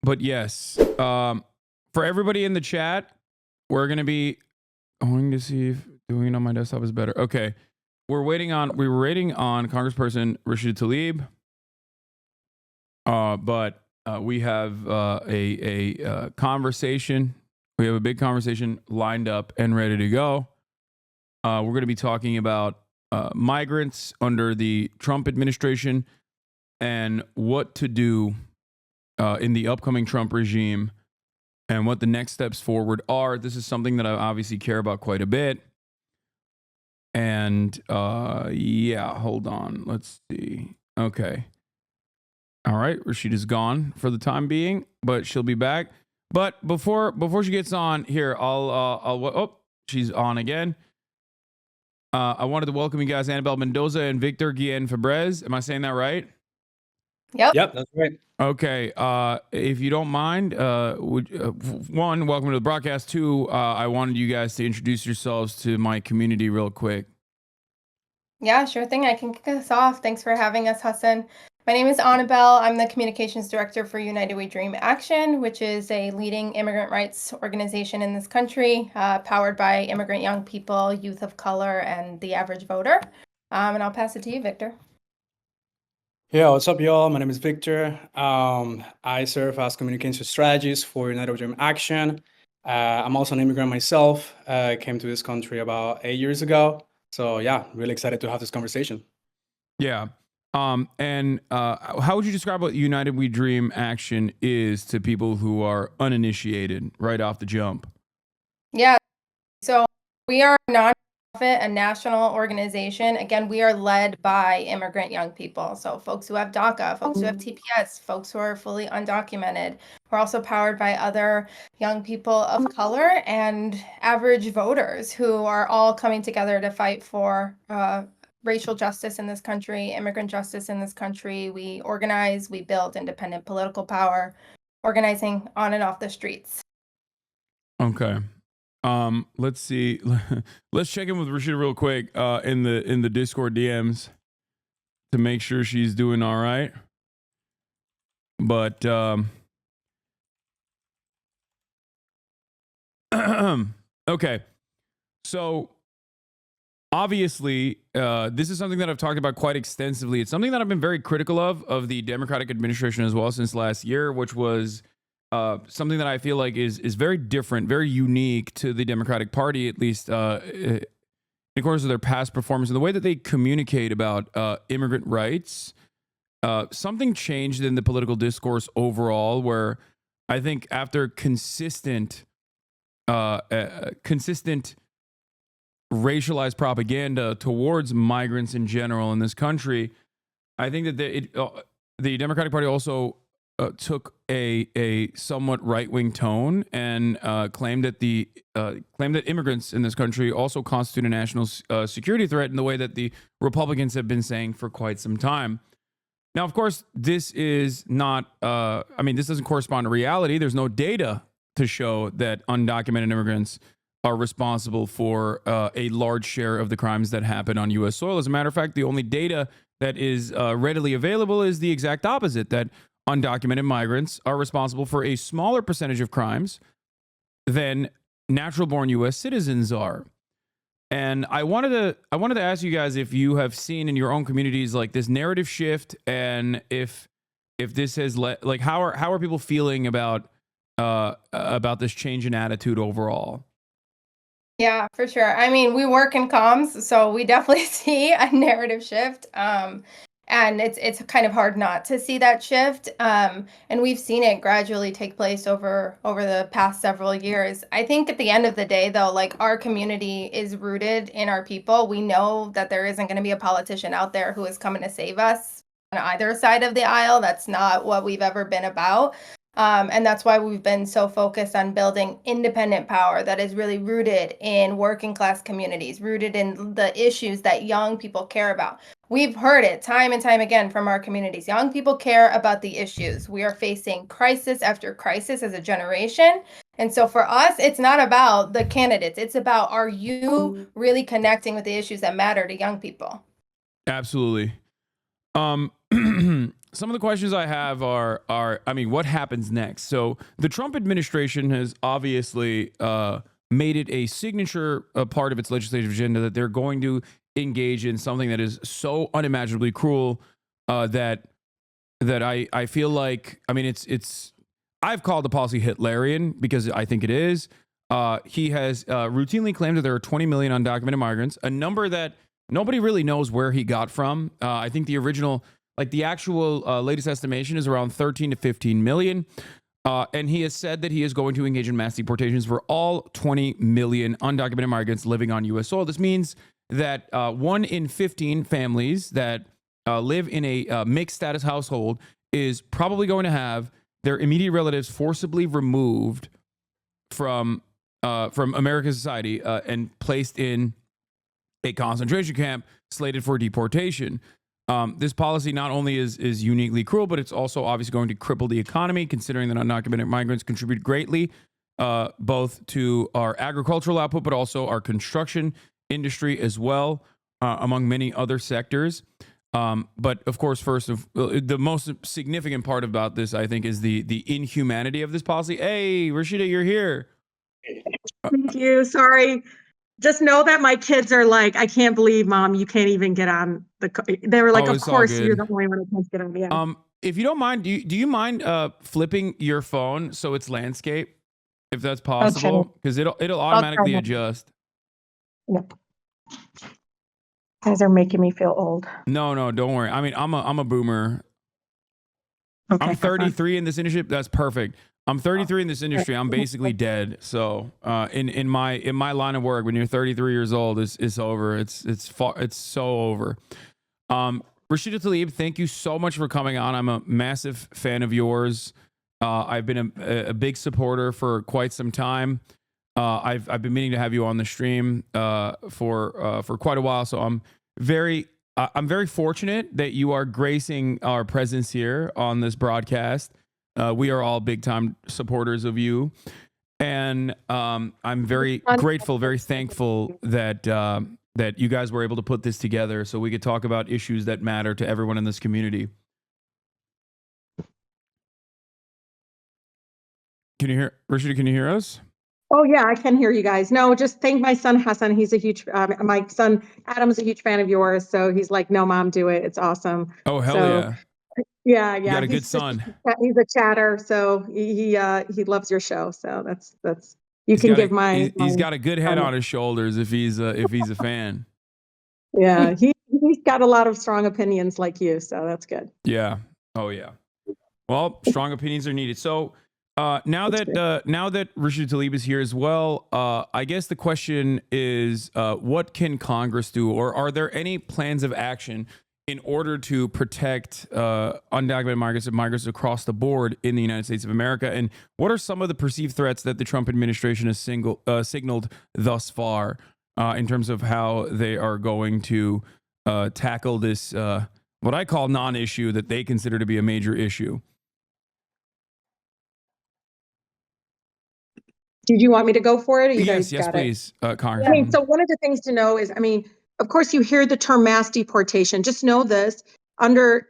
but yes, for everybody in the chat, we're going to be going to see if doing it on my desktop is better. Okay. We were waiting on Congressperson Rashida Tlaib. But we have a conversation. We have a big conversation lined up and ready to go. We're going to be talking about migrants under the Trump administration and what to do in the upcoming Trump regime and what the next steps forward are. This is something that I obviously care about quite a bit. And yeah, hold on. Let's see. Okay. All right, Rashida's gone for the time being, but she'll be back. But before she gets on here, she's on again. I wanted to welcome you guys, Annabelle Mendoza and Victor Guillen Fabrez. Am I saying that right? Yep, that's right. Okay. If you don't mind, one, welcome to the broadcast. Two, I wanted you guys to introduce yourselves to my community real quick. Yeah, sure thing. I can kick us off. Thanks for having us, Hasan. My name is Annabelle. I'm the Communications Director for United We Dream Action, which is a leading immigrant rights organization in this country, powered by immigrant young people, youth of color, and the average voter. And I'll pass it to you, Victor. Yeah, what's up, y'all? My name is Victor. I serve as communications strategist for United We Dream Action. I'm also an immigrant myself. I came to this country about 8 years ago. So yeah, really excited to have this conversation. Yeah. And how would you describe what United We Dream Action is to people who are uninitiated right off the jump? Yeah, so we are a nonprofit, a national organization. Again, we are led by immigrant young people. So folks who have DACA, folks who have TPS, folks who are fully undocumented. We're also powered by other young people of color and average voters who are all coming together to fight for racial justice in this country, immigrant justice in this country. We organize, we build independent political power, organizing on and off the streets. Okay. Let's see. Let's check in with Rashida real quick in the Discord DMs to make sure she's doing all right. But okay. So obviously, this is something that I've talked about quite extensively. It's something that I've been very critical of the Democratic administration as well since last year, which was something that I feel like is very different, very unique to the Democratic Party, at least in accordance with their past performance and the way that they communicate about immigrant rights. Something changed in the political discourse overall, where I think after consistent racialized propaganda towards migrants in general in this country, I think that the Democratic Party also took a somewhat right-wing tone and claimed that immigrants in this country also constitute a national security threat in the way that the Republicans have been saying for quite some time. Now, of course, this is not. This doesn't correspond to reality. There's no data to show that undocumented immigrants are responsible for a large share of the crimes that happen on U.S. soil. As a matter of fact, the only data that is readily available is the exact opposite, that undocumented migrants are responsible for a smaller percentage of crimes than natural-born U.S. citizens are. And I wanted to ask you guys if you have seen in your own communities like this narrative shift, and if this has like how are people feeling about this change in attitude overall? Yeah, for sure. I mean, we work in comms, so we definitely see a narrative shift. And it's kind of hard not to see that shift. And we've seen it gradually take place over the past several years. I think at the end of the day, though, like our community is rooted in our people. We know that there isn't going to be a politician out there who is coming to save us on either side of the aisle. That's not what we've ever been about. And that's why we've been so focused on building independent power that is really rooted in working class communities, rooted in the issues that young people care about. We've heard it time and time again from our communities. Young people care about the issues. We are facing crisis after crisis as a generation. And so for us, it's not about the candidates. It's about, are you really connecting with the issues that matter to young people? Absolutely. some of the questions I have are I mean, what happens next? So the Trump administration has obviously made it a signature part of its legislative agenda that they're going to engage in something that is so unimaginably cruel that I feel like, I mean, it's I've called the policy Hitlerian because I think it is. He has routinely claimed that there are 20 million undocumented migrants, a number that nobody really knows where he got from. I think the original, like the actual latest estimation is around 13 to 15 million. And he has said that he is going to engage in mass deportations for all 20 million undocumented migrants living on U.S. soil. This means that 1 in 15 families that live in a mixed status household is probably going to have their immediate relatives forcibly removed from American society and placed in a concentration camp slated for deportation. This policy not only is uniquely cruel, but it's also obviously going to cripple the economy, considering that undocumented migrants contribute greatly both to our agricultural output, but also our construction industry as well, among many other sectors. But of course, the most significant part about this, I think, is the inhumanity of this policy. Hey, Rashida, you're here. Thank you. Sorry. Just know that my kids are like, I can't believe, Mom, you can't even get on the. They were like, of course, you're the only one who can't get on. Yeah. If you don't mind, do you mind flipping your phone so it's landscape, if that's possible? Because it'll automatically adjust. Yep. Guys are making me feel old. No, don't worry. I mean, I'm a boomer. Okay, I'm 33 in this industry. That's perfect. I'm 33 in this industry. I'm basically dead. So in my line of work, when you're 33 years old, it's over. It's so over. Rashida Tlaib, thank you so much for coming on. I'm a massive fan of yours. I've been a big supporter for quite some time. I've been meaning to have you on the stream for quite a while. So I'm very fortunate that you are gracing our presence here on this broadcast. We are all big time supporters of you. And I'm very grateful, very thankful that that you guys were able to put this together so we could talk about issues that matter to everyone in this community. Can you hear, Rashida, can you hear us? Oh yeah, I can hear you guys. No, just thank my son Hasan. He's a huge, my son Adam's a huge fan of yours. So he's like, no, Mom, do it. It's awesome. Oh, hell so, yeah. Yeah. You got a good son. He's a chatter. So he loves your show. So that's, you can give my. He's got a good head on his shoulders if he's a fan. Yeah. He's got a lot of strong opinions like you. So that's good. Yeah. Oh yeah. Well, strong opinions are needed. So, now that Rashida Tlaib is here as well, I guess the question is, what can Congress do, or are there any plans of action in order to protect undocumented migrants and migrants across the board in the United States of America? And what are some of the perceived threats that the Trump administration has signaled thus far in terms of how they are going to tackle this, what I call non-issue that they consider to be a major issue? Did you want me to go for it? Or you yes, guys got please, Congresswoman. I mean, so one of the things to know is, I mean, of course, you hear the term mass deportation. Just know this: under,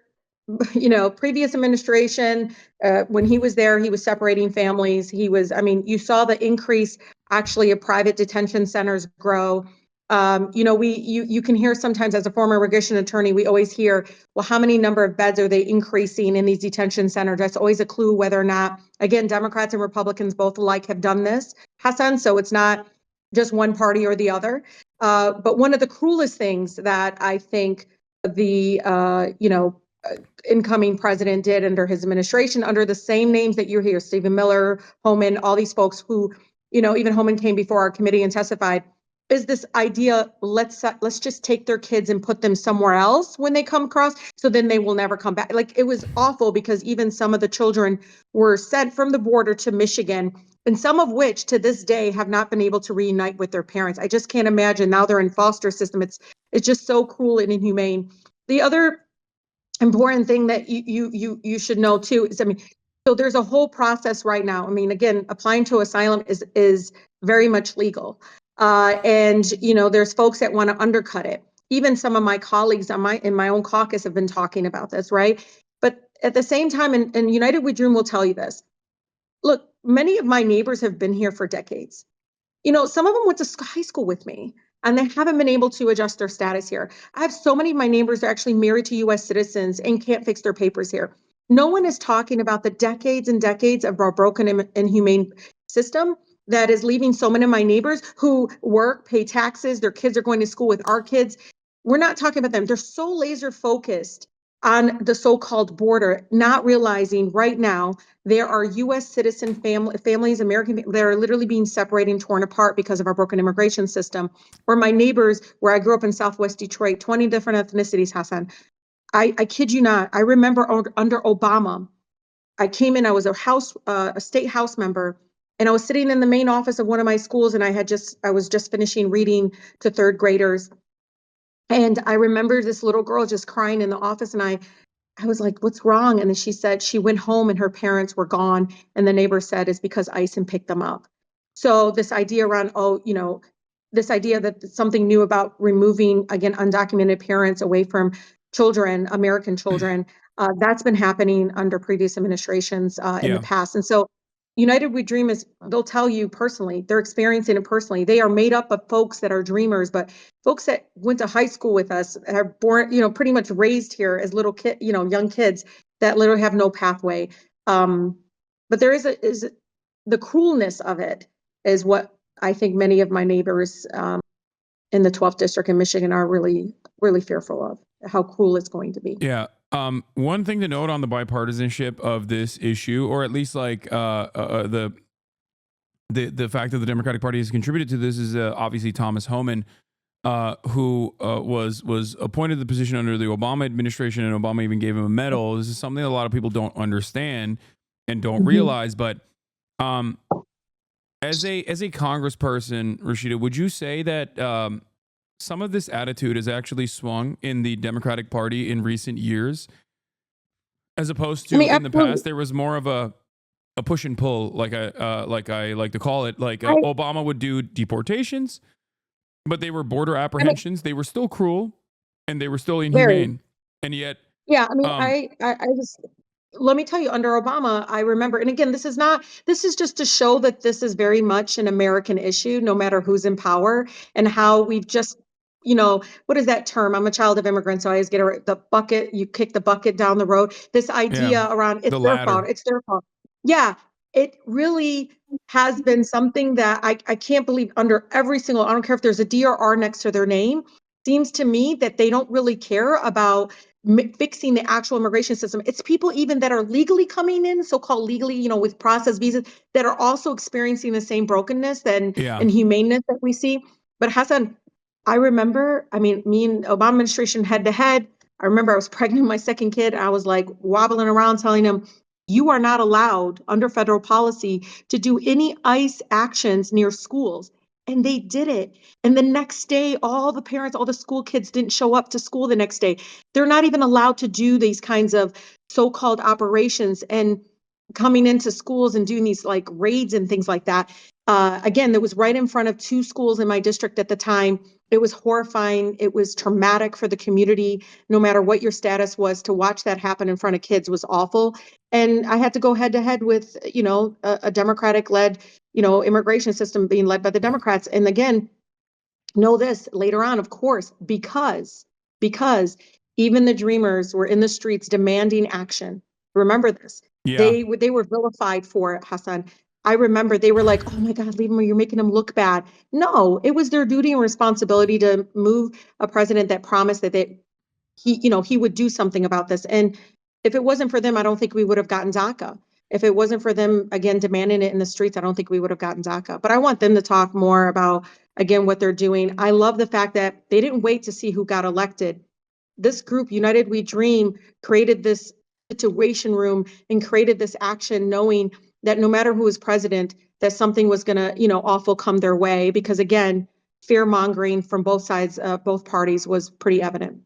previous administration, when he was there, he was separating families. You saw the increase actually of private detention centers grow. You can hear sometimes, as a former immigration attorney, we always hear, well, how many number of beds are they increasing in these detention centers? That's always a clue whether or not, again, Democrats and Republicans both alike have done this, Hasan, so it's not just one party or the other. But one of the cruelest things that I think the, incoming president did under his administration, under the same names that you hear, Stephen Miller, Homan, all these folks who, even Homan came before our committee and testified, is this idea, let's just take their kids and put them somewhere else when they come across, so then they will never come back. Like, it was awful, because even some of the children were sent from the border to Michigan, and some of which to this day have not been able to reunite with their parents. I just can't imagine. Now they're in foster system. It's just so cruel and inhumane. The other important thing that you should know too is, so there's a whole process right now. Again, applying to asylum is very much legal. And there's folks that want to undercut it. Even some of my colleagues in my own caucus have been talking about this, right? But at the same time, and United We Dream will tell you this. Look, many of my neighbors have been here for decades. Some of them went to high school with me, and they haven't been able to adjust their status here. I have so many of my neighbors are actually married to US citizens and can't fix their papers here. No one is talking about the decades and decades of our broken and inhumane system that is leaving so many of my neighbors who work, pay taxes, their kids are going to school with our kids. We're not talking about them. They're so laser focused on the so-called border, not realizing right now there are US citizen families, American, that are literally being separated and torn apart because of our broken immigration system. Or my neighbors, where I grew up in Southwest Detroit, 20 different ethnicities, Hasan. I kid you not. I remember under Obama, I came in, I was a state house member, and I was sitting in the main office of one of my schools, and I was just finishing reading to third graders. And I remember this little girl just crying in the office, and I was like, what's wrong? And then she said she went home and her parents were gone. And the neighbor said it's because ICE picked them up. So this idea around, this idea that something new about removing, again, undocumented parents away from children, American children, that's been happening under previous administrations in the past. And so United We Dream they'll tell you personally, they're experiencing it personally. They are made up of folks that are dreamers, but folks that went to high school with us are born, pretty much raised here as little kid, young kids that literally have no pathway. But there is the cruelness of it is what I think many of my neighbors in the 12th district in Michigan are really, really fearful of how cruel it's going to be. Yeah. One thing to note on the bipartisanship of this issue, or at least like the fact that the Democratic Party has contributed to this, is obviously Thomas Homan, who was appointed to the position under the Obama administration, and Obama even gave him a medal. This is something that a lot of people don't understand and don't realize. But as a congressperson, Rashida, would you say that some of this attitude has actually swung in the Democratic Party in recent years, as opposed to in the past? There was more of a push and pull, like I like to call it. Like Obama would do deportations, but they were border apprehensions. They were still cruel, and they were still inhumane. And yet, I just, let me tell you, under Obama, I remember, and again, this is just to show that this is very much an American issue, no matter who's in power, and how we've just, what is that term? I'm a child of immigrants, so I always get the bucket, you kick the bucket down the road. This idea around it's their fault, it's their fault. Yeah, it really has been something that I can't believe under every single, I don't care if there's a D or R next to their name, seems to me that they don't really care about fixing the actual immigration system. It's people even that are legally coming in, so-called legally, with process visas, that are also experiencing the same brokenness and humaneness that we see. But Hasan, I remember, me and Obama administration head to head, I remember I was pregnant with my second kid. I was like wobbling around telling him, you are not allowed under federal policy to do any ICE actions near schools. And they did it. And the next day, all the parents, all the school kids didn't show up to school the next day. They're not even allowed to do these kinds of so-called operations and coming into schools and doing these like raids and things like that. Again, that was right in front of two schools in my district at the time. It was horrifying. It was traumatic for the community. No matter what your status was, to watch that happen in front of kids was awful. And I had to go head to head with, a Democratic-led, immigration system being led by the Democrats. And again, know this later on, of course, because even the Dreamers were in the streets demanding action. Remember this. Yeah. They were vilified for it, Hasan. I remember they were like, oh my God, leave them, you're making them look bad. No, it was their duty and responsibility to move a president that promised that he would do something about this. And if it wasn't for them, I don't think we would have gotten DACA. If it wasn't for them, again, demanding it in the streets, I don't think we would have gotten DACA. But I want them to talk more about, again, what they're doing. I love the fact that they didn't wait to see who got elected. This group, United We Dream, created this situation room and created this action knowing that no matter who was president, that something was going to, awful come their way. Because again, fear mongering from both sides, both parties was pretty evident.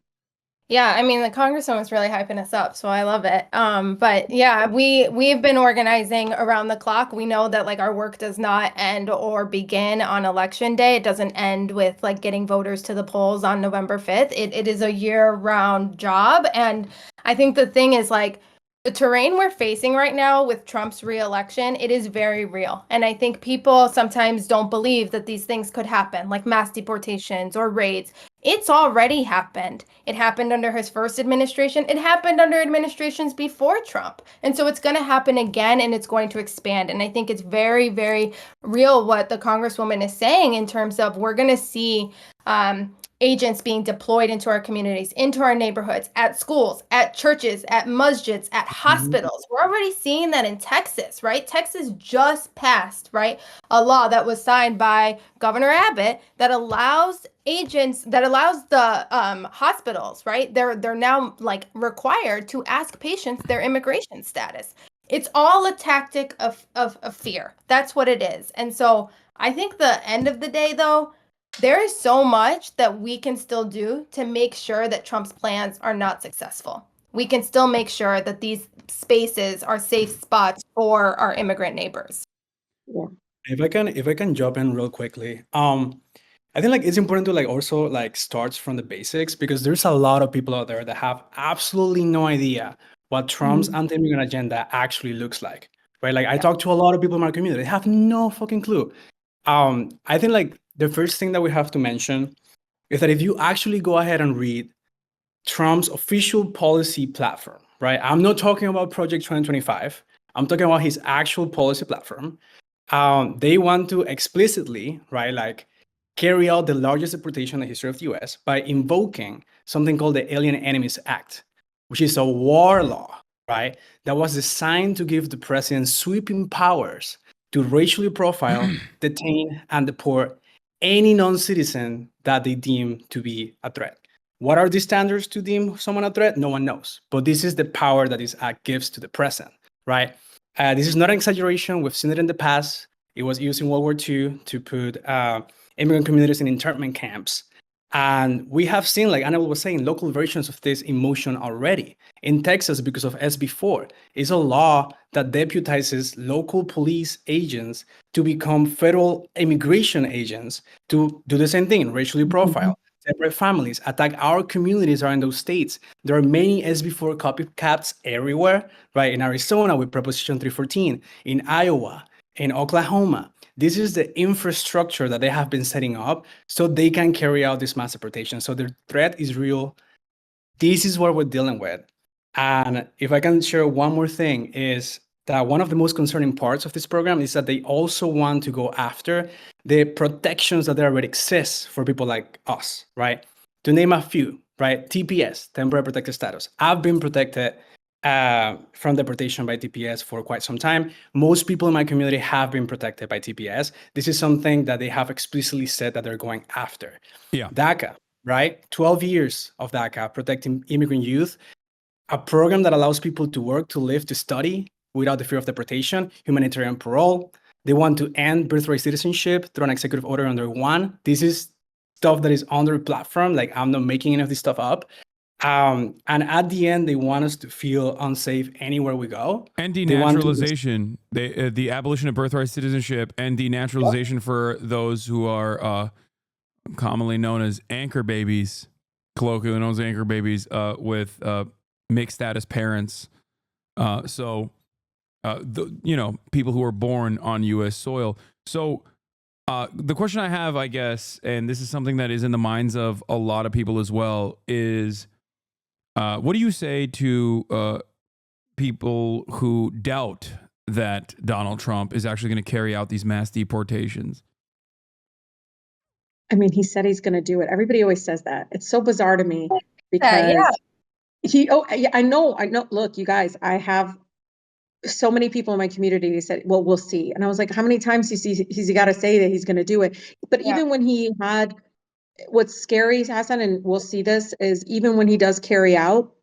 Yeah, the Congresswoman's really hyping us up, so I love it. But yeah, we've been organizing around the clock. We know that our work does not end or begin on election day. It doesn't end with getting voters to the polls on November 5th. It is a year-round job, and I think the thing is The terrain we're facing right now with Trump's reelection, it is very real. And I think people sometimes don't believe that these things could happen, like mass deportations or raids. It's already happened. It happened under his first administration. It happened under administrations before Trump. And so it's going to happen again, and it's going to expand. And I think it's very, very real what the Congresswoman is saying in terms of we're going to see agents being deployed into our communities, into our neighborhoods, at schools, at churches, at masjids, at hospitals. We're already seeing that in Texas, right? Texas just passed, right, a law that was signed by Governor Abbott that allows agents, that allows the hospitals, right? They're now like required to ask patients their immigration status. It's all a tactic of fear. That's what it is. And so I think the end of the day, though, there is so much that we can still do to make sure that Trump's plans are not successful. We can still make sure that these spaces are safe spots for our immigrant neighbors. Yeah. If I can jump in real quickly, I think like it's important to like also like start from the basics, because there's a lot of people out there that have absolutely no idea what Trump's anti-immigrant agenda actually looks like, right? Like I talk to a lot of people in my community, they have no fucking clue. I think like the first thing that we have to mention is that if you actually go ahead and read Trump's official policy platform, right? I'm not talking about Project 2025. I'm talking about his actual policy platform. They want to explicitly, right, like carry out the largest deportation in the history of the US by invoking something called the Alien Enemies Act, which is a war law, right, that was designed to give the president sweeping powers to racially profile, detain, and deport any non-citizen that they deem to be a threat. What are the standards to deem someone a threat? No one knows. But this is the power that this act gives to the president, right? This is not an exaggeration. We've seen it in the past. It was used in World War II to put immigrant communities in internment camps. And we have seen, like Annabelle was saying, local versions of this in motion already. In Texas, because of SB4, it's a law that deputizes local police agents to become federal immigration agents to do the same thing, racially profile, separate families, attack our communities are in those states. There are many SB4 copycats everywhere, right? In Arizona with Proposition 314, in Iowa, in Oklahoma. This is the infrastructure that they have been setting up so they can carry out this mass deportation. So the threat is real. This is what we're dealing with. And if I can share one more thing, is that one of the most concerning parts of this program is that they also want to go after the protections that already exist for people like us, right? To name a few, right? TPS, temporary protected status. I've been protected from deportation by TPS for quite some time. Most people in my community have been protected by TPS. This is something that they have explicitly said that they're going after. Yeah. DACA, right? 12 years of DACA, protecting immigrant youth, a program that allows people to work, to live, to study without the fear of deportation, humanitarian parole. They want to end birthright citizenship through an executive order under one. This is stuff that is on their platform. Like, I'm not making any of this stuff up. And at the end, they want us to feel unsafe anywhere we go. And denaturalization, the abolition of birthright citizenship and denaturalization for those who are commonly known as anchor babies, colloquially known as anchor babies, with mixed status parents. People who are born on U.S. soil. So the question I have, I guess, and this is something that is in the minds of a lot of people as well, is what do you say to people who doubt that Donald Trump is actually going to carry out these mass deportations? I mean, he said he's going to do it. Everybody always says that. It's so bizarre to me because I know. Look, you guys, I have so many people in my community who said, well, we'll see. And I was like, how many times has he got to say that he's going to do it? But even when he had, what's scary, Hasan, and we'll see this, is even when he does carry out,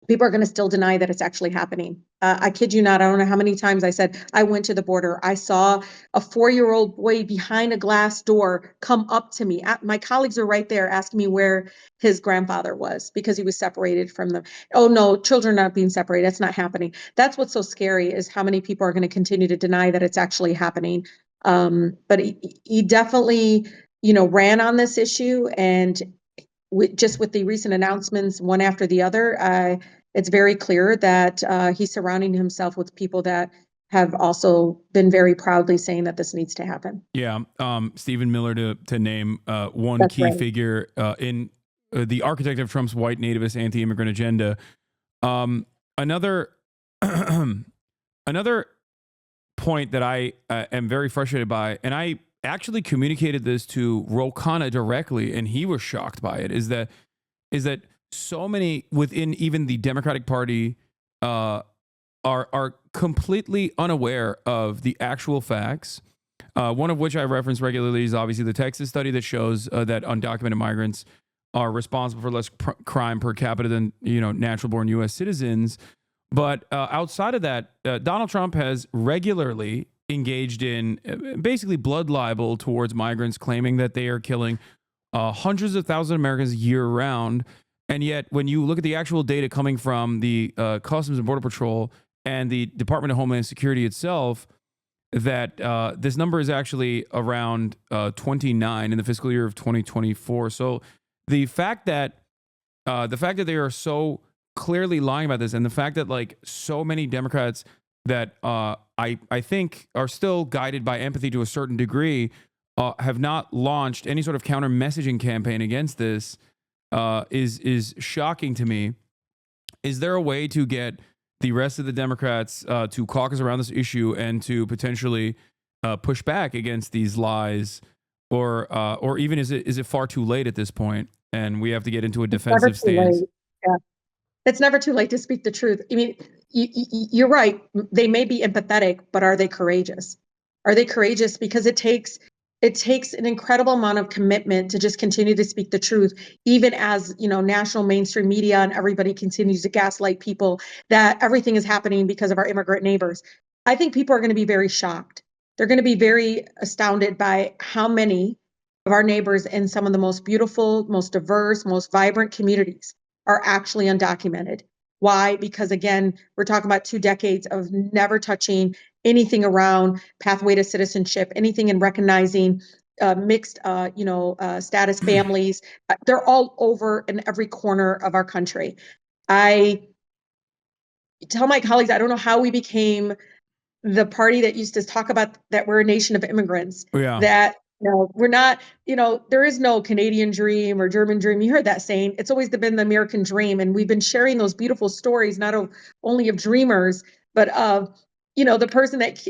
people are going to still deny that it's actually happening. I kid you not. I don't know how many times I said, I went to the border. I saw a 4-year-old boy behind a glass door come up to me. My colleagues are right there asking me where his grandfather was because he was separated from them. Oh no, children not being separated. That's not happening. That's what's so scary, is how many people are going to continue to deny that it's actually happening. But he definitely, ran on this issue, and with the recent announcements, one after the other, it's very clear that he's surrounding himself with people that have also been very proudly saying that this needs to happen. Yeah. Stephen Miller, to name one That's key right. figure in the architect of Trump's white nativist anti-immigrant agenda. Another another point that I am very frustrated by, and I actually communicated this to Ro Khanna directly, and he was shocked by it, is that so many within even the Democratic Party are completely unaware of the actual facts. One of which I reference regularly is obviously the Texas study that shows that undocumented migrants are responsible for less crime per capita than natural-born U.S. citizens. But outside of that, Donald Trump has regularly engaged in basically blood libel towards migrants, claiming that they are killing hundreds of thousands of Americans year-round. And yet, when you look at the actual data coming from the Customs and Border Patrol and the Department of Homeland Security itself, that this number is actually around 29 in the fiscal year of 2024. So the fact that they are so clearly lying about this, and the fact that like so many Democrats that I think are still guided by empathy to a certain degree have not launched any sort of counter messaging campaign against this is shocking to me. Is there a way to get the rest of the Democrats to caucus around this issue and to potentially push back against these lies, or even is it far too late at this point and we have to get into a defensive stance? Yeah. It's never too late to speak the truth. I mean, you're right. They may be empathetic, but are they courageous? Are they courageous? Because it takes an incredible amount of commitment to just continue to speak the truth, even as national mainstream media and everybody continues to gaslight people that everything is happening because of our immigrant neighbors. I think people are going to be very shocked. They're going to be very astounded by how many of our neighbors in some of the most beautiful, most diverse, most vibrant communities are actually undocumented. Why? Because again, we're talking about 2 decades of never touching anything around pathway to citizenship, anything in recognizing mixed, status families. They're all over in every corner of our country. I tell my colleagues, I don't know how we became the party that used to talk about that we're a nation of immigrants. Yeah. That we're not, there is no Canadian dream or German dream. You heard that saying. It's always been the American dream. And we've been sharing those beautiful stories, not only of dreamers, but of, the person that,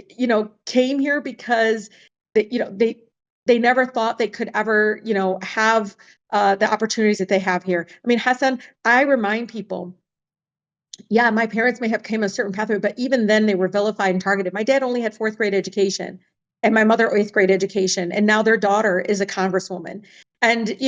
came here because they never thought they could ever, have the opportunities that they have here. I mean, Hasan, I remind people, yeah, my parents may have came a certain pathway, but even then they were vilified and targeted. My dad only had 4th grade education and my mother 8th grade education. And now their daughter is a congresswoman. And,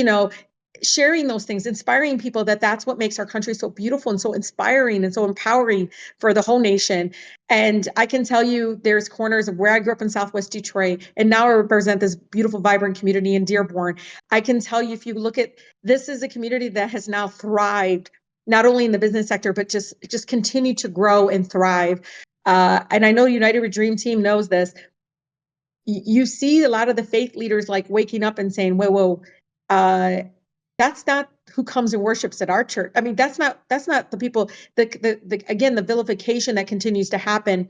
sharing those things, inspiring people that that's what makes our country so beautiful and so inspiring and so empowering for the whole nation. And I can tell you there's corners of where I grew up in Southwest Detroit, and now I represent this beautiful, vibrant community in Dearborn. I can tell you, if you look at, this is a community that has now thrived not only in the business sector, but just continue to grow and thrive. And I know United We Dream team knows this. You see a lot of the faith leaders like waking up and saying, whoa, that's not who comes and worships at our church. I mean, that's not the people, again, the vilification that continues to happen.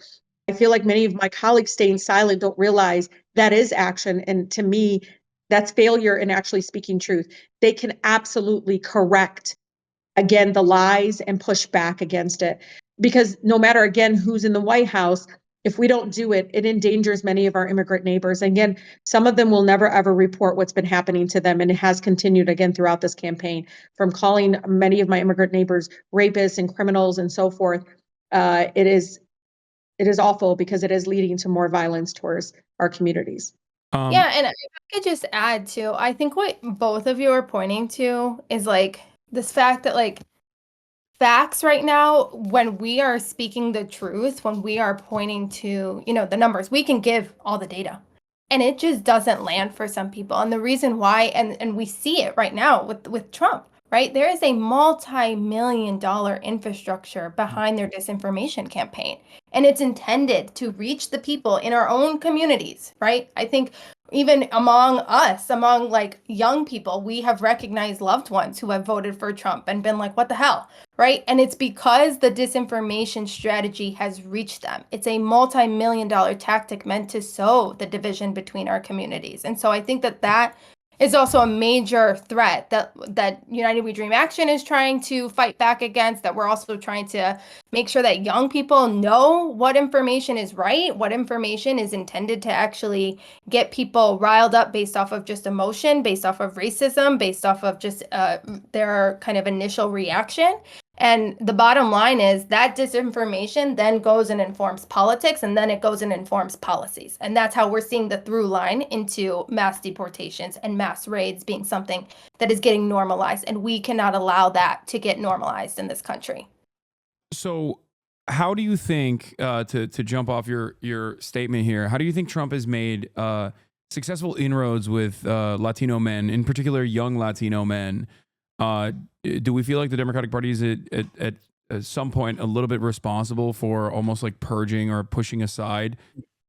I feel like many of my colleagues staying silent don't realize that is action. And to me, that's failure in actually speaking truth. They can absolutely correct again the lies and push back against it, because no matter again who's in the White House, if we don't do it, it endangers many of our immigrant neighbors. Again, some of them will never ever report what's been happening to them, and it has continued again throughout this campaign, from calling many of my immigrant neighbors rapists and criminals and so forth. It is awful, because it is leading to more violence towards our communities. Yeah, and if I could just add too, I think what both of you are pointing to is like this fact that like facts right now, when we are speaking the truth, when we are pointing to, the numbers, we can give all the data. And it just doesn't land for some people. And the reason why, and we see it right now with Trump, right? There is a multi-million-dollar infrastructure behind their disinformation campaign. And it's intended to reach the people in our own communities, right? I think even among us, among like young people, we have recognized loved ones who have voted for Trump and been like, what the hell? Right. And it's because the disinformation strategy has reached them. It's a multi-million-dollar tactic meant to sow the division between our communities. And so I think that that is also a major threat that United We Dream Action is trying to fight back against, that we're also trying to make sure that young people know what information is right, what information is intended to actually get people riled up based off of just emotion, based off of racism, based off of just their kind of initial reaction. And the bottom line is that disinformation then goes and informs politics, and then it goes and informs policies. And that's how we're seeing the through line into mass deportations and mass raids being something that is getting normalized. And we cannot allow that to get normalized in this country. So, how do you think, to jump off your statement here, how do you think Trump has made successful inroads with Latino men, in particular young Latino men? Do we feel like the Democratic Party is at some point a little bit responsible for almost like purging or pushing aside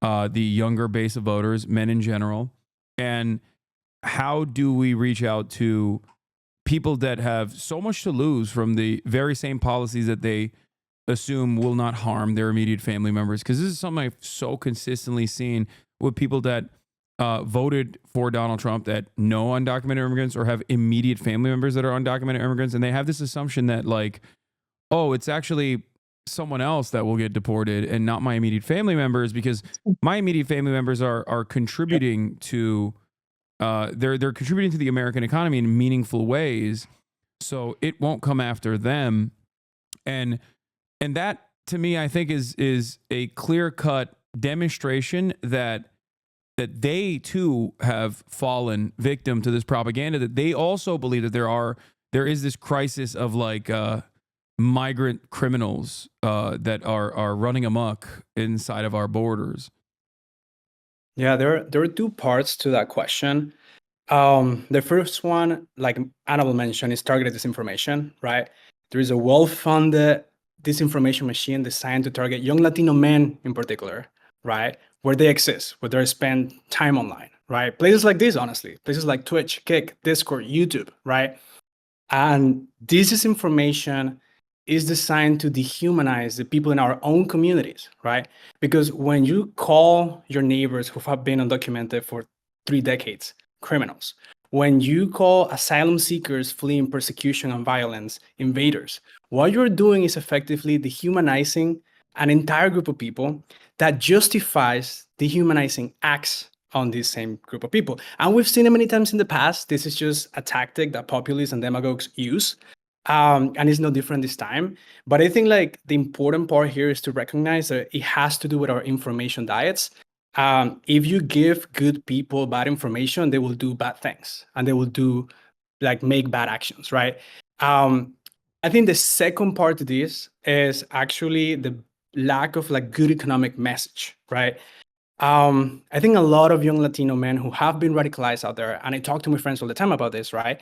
the younger base of voters, men in general? And how do we reach out to people that have so much to lose from the very same policies that they assume will not harm their immediate family members? Because this is something I've so consistently seen with people that voted for Donald Trump that know undocumented immigrants or have immediate family members that are undocumented immigrants. And they have this assumption that like, oh, it's actually someone else that will get deported and not my immediate family members, because my immediate family members are contributing to, they're contributing to the American economy in meaningful ways. So it won't come after them. And that to me, I think is a clear-cut demonstration that they too have fallen victim to this propaganda, that they also believe that there is this crisis of like migrant criminals that are running amok inside of our borders. Yeah, there are two parts to that question. The first one, like Annabelle mentioned, is targeted disinformation, right? There is a well-funded disinformation machine designed to target young Latino men in particular, right? Where they exist, where they spend time online, right? Places like this, honestly, places like Twitch, Kick, Discord, YouTube, right? And this disinformation is designed to dehumanize the people in our own communities, right? Because when you call your neighbors who have been undocumented for 3 decades criminals, when you call asylum seekers fleeing persecution and violence invaders, what you're doing is effectively dehumanizing an entire group of people that justifies dehumanizing acts on this same group of people. And we've seen it many times in the past. This is just a tactic that populists and demagogues use. And it's no different this time. But I think like the important part here is to recognize that it has to do with our information diets. If you give good people bad information, they will do bad things and they will do like make bad actions, right? I think the second part to this is actually the lack of like good economic message, right? I think a lot of young Latino men who have been radicalized out there, and I talk to my friends all the time about this, right?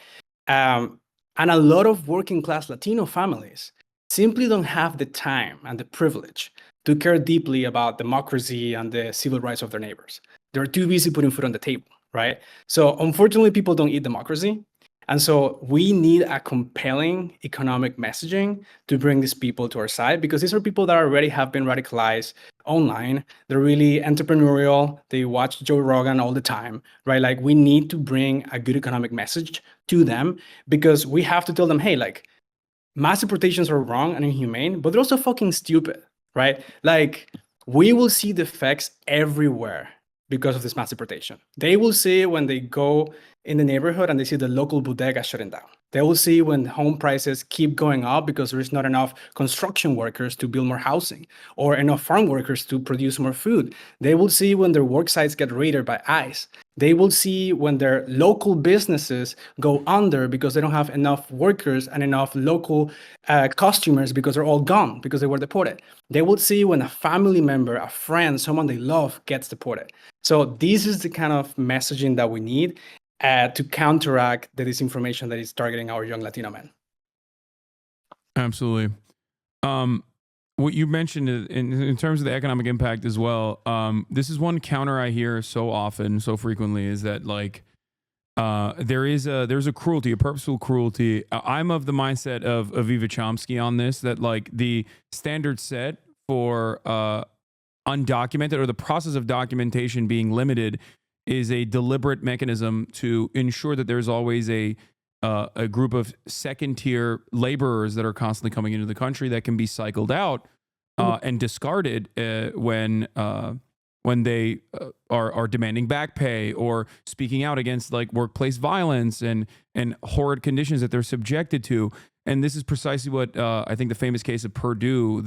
And a lot of working class Latino families simply don't have the time and the privilege to care deeply about democracy and the civil rights of their neighbors. They're too busy putting food on the table, right? So unfortunately, people don't eat democracy. And so we need a compelling economic messaging to bring these people to our side, because these are people that already have been radicalized online. They're really entrepreneurial. They watch Joe Rogan all the time, right? Like we need to bring a good economic message to them, because we have to tell them, hey, like mass deportations are wrong and inhumane, but they're also fucking stupid, right? Like we will see the effects everywhere because of this mass deportation. They will see when they go in the neighborhood and they see the local bodega shutting down. They will see when home prices keep going up because there is not enough construction workers to build more housing or enough farm workers to produce more food. They will see when their work sites get raided by ICE. They will see when their local businesses go under because they don't have enough workers and enough local customers because they're all gone because they were deported. They will see when a family member, a friend, someone they love gets deported. So this is the kind of messaging that we need to counteract the disinformation that is targeting our young Latino men. Absolutely. what you mentioned in terms of the economic impact as well. This is one counter I hear so often, so frequently, is that like there's a cruelty, a purposeful cruelty. I'm of the mindset of Aviva Chomsky on this, that like the standard set for undocumented, or the process of documentation being limited, is a deliberate mechanism to ensure that there's always a group of second tier laborers that are constantly coming into the country that can be cycled out and discarded when they are demanding back pay or speaking out against like workplace violence and horrid conditions that they're subjected to. And this is precisely what I think the famous case of Purdue,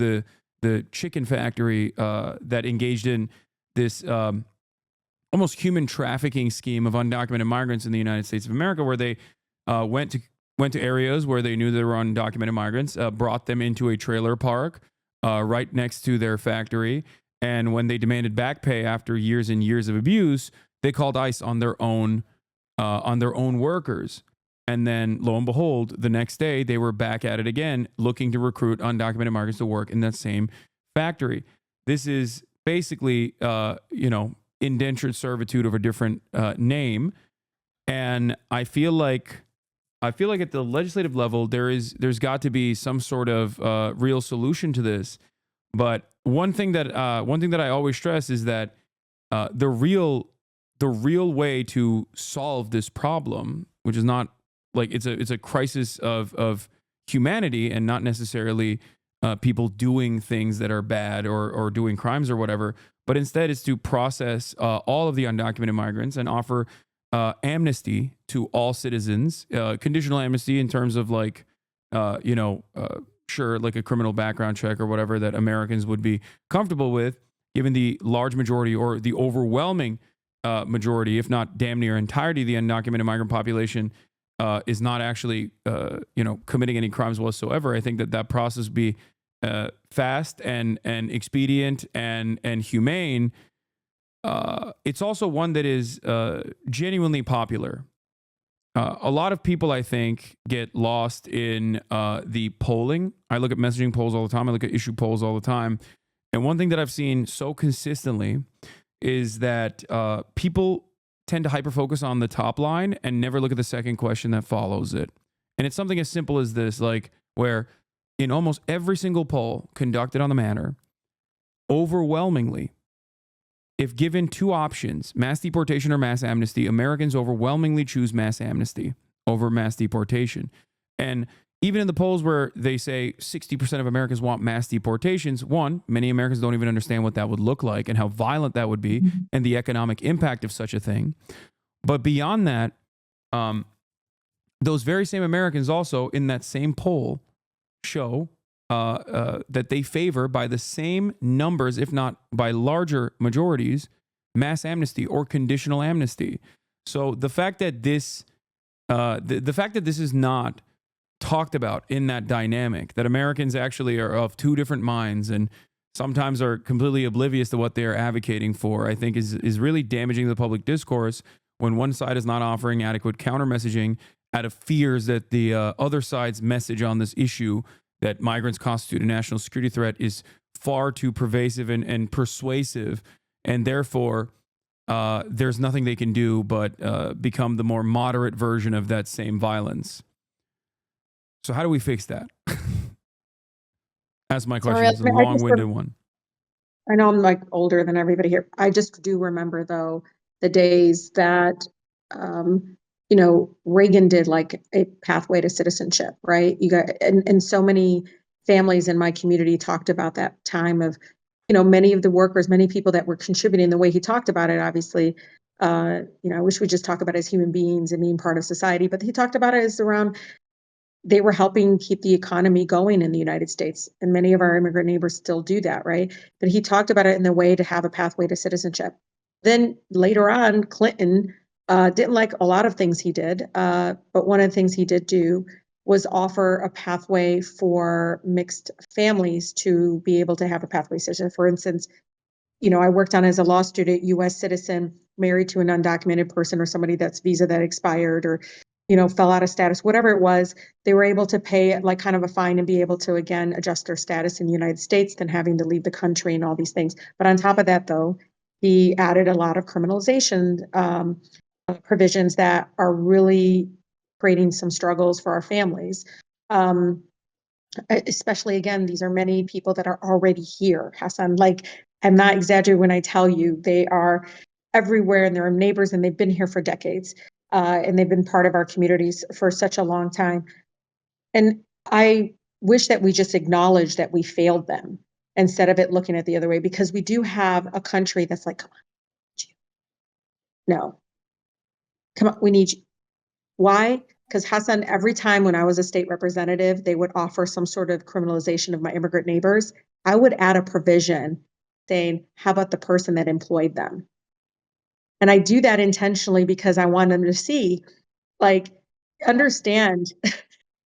the chicken factory that engaged in this almost human trafficking scheme of undocumented migrants in the United States of America, where they went to areas where they knew there were undocumented migrants, brought them into a trailer park right next to their factory. And when they demanded back pay after years and years of abuse, they called ICE on their own workers. And then, lo and behold, the next day they were back at it again, looking to recruit undocumented migrants to work in that same factory. This is basically, indentured servitude of a different name. And I feel like at the legislative level, there's got to be some sort of real solution to this. But one thing that I always stress is that the real way to solve this problem, which is not like it's a crisis of humanity and not necessarily people doing things that are bad or doing crimes or whatever, but instead it's to process all of the undocumented migrants and offer amnesty to all citizens, conditional amnesty in terms of like, sure, like a criminal background check or whatever that Americans would be comfortable with, given the large majority or the overwhelming majority, if not damn near entirety of the undocumented migrant population is not actually, committing any crimes whatsoever. I think that process would be fast and expedient and humane. It's also one that is genuinely popular. A lot of people, I think, get lost in the polling. I look at messaging polls all the time. I look at issue polls all the time. And one thing that I've seen so consistently is that people tend to hyper-focus on the top line and never look at the second question that follows it. And it's something as simple as this, like where in almost every single poll conducted on the matter, overwhelmingly, if given two options, mass deportation or mass amnesty, Americans overwhelmingly choose mass amnesty over mass deportation. And even in the polls where they say 60% of Americans want mass deportations, one, many Americans don't even understand what that would look like and how violent that would be and the economic impact of such a thing. But beyond that, those very same Americans also in that same poll show that they favor by the same numbers, if not by larger majorities, mass amnesty or conditional amnesty. So the fact that this is not talked about in that dynamic, that Americans actually are of two different minds and sometimes are completely oblivious to what they are advocating for, I think is really damaging the public discourse when one side is not offering adequate counter messaging out of fears that the other side's message on this issue, that migrants constitute a national security threat, is far too pervasive and persuasive, and therefore there's nothing they can do but become the more moderate version of that same violence. So how do we fix that? That's my question. It's a long-winded one. I know I'm like older than everybody here. I just do remember though the days that Reagan did like a pathway to citizenship, right? You got and so many families in my community talked about that time of, many of the workers, many people that were contributing the way he talked about it, obviously. I wish we just talk about it as human beings and being part of society, but he talked about it as around they were helping keep the economy going in the United States. And many of our immigrant neighbors still do that, right? But he talked about it in the way to have a pathway to citizenship. Then later on, Clinton didn't like a lot of things he did, but one of the things he did do was offer a pathway for mixed families to be able to have a pathway citizenship. For instance, I worked on as a law student, U.S. citizen, married to an undocumented person or somebody that's visa that expired, or fell out of status, whatever it was, they were able to pay like kind of a fine and be able to, again, adjust their status in the United States than having to leave the country and all these things. But on top of that, though, he added a lot of criminalization provisions that are really creating some struggles for our families. Especially, again, these are many people that are already here, Hasan. Like, I'm not exaggerating when I tell you they are everywhere and they're neighbors and they've been here for decades. And they've been part of our communities for such a long time. And I wish that we just acknowledge that we failed them instead of it looking at the other way, because we do have a country that's like, come on, no, come on, we need you. Why? Because Hasan, every time when I was a state representative, they would offer some sort of criminalization of my immigrant neighbors. I would add a provision saying, how about the person that employed them? And I do that intentionally because I want them to see, like, understand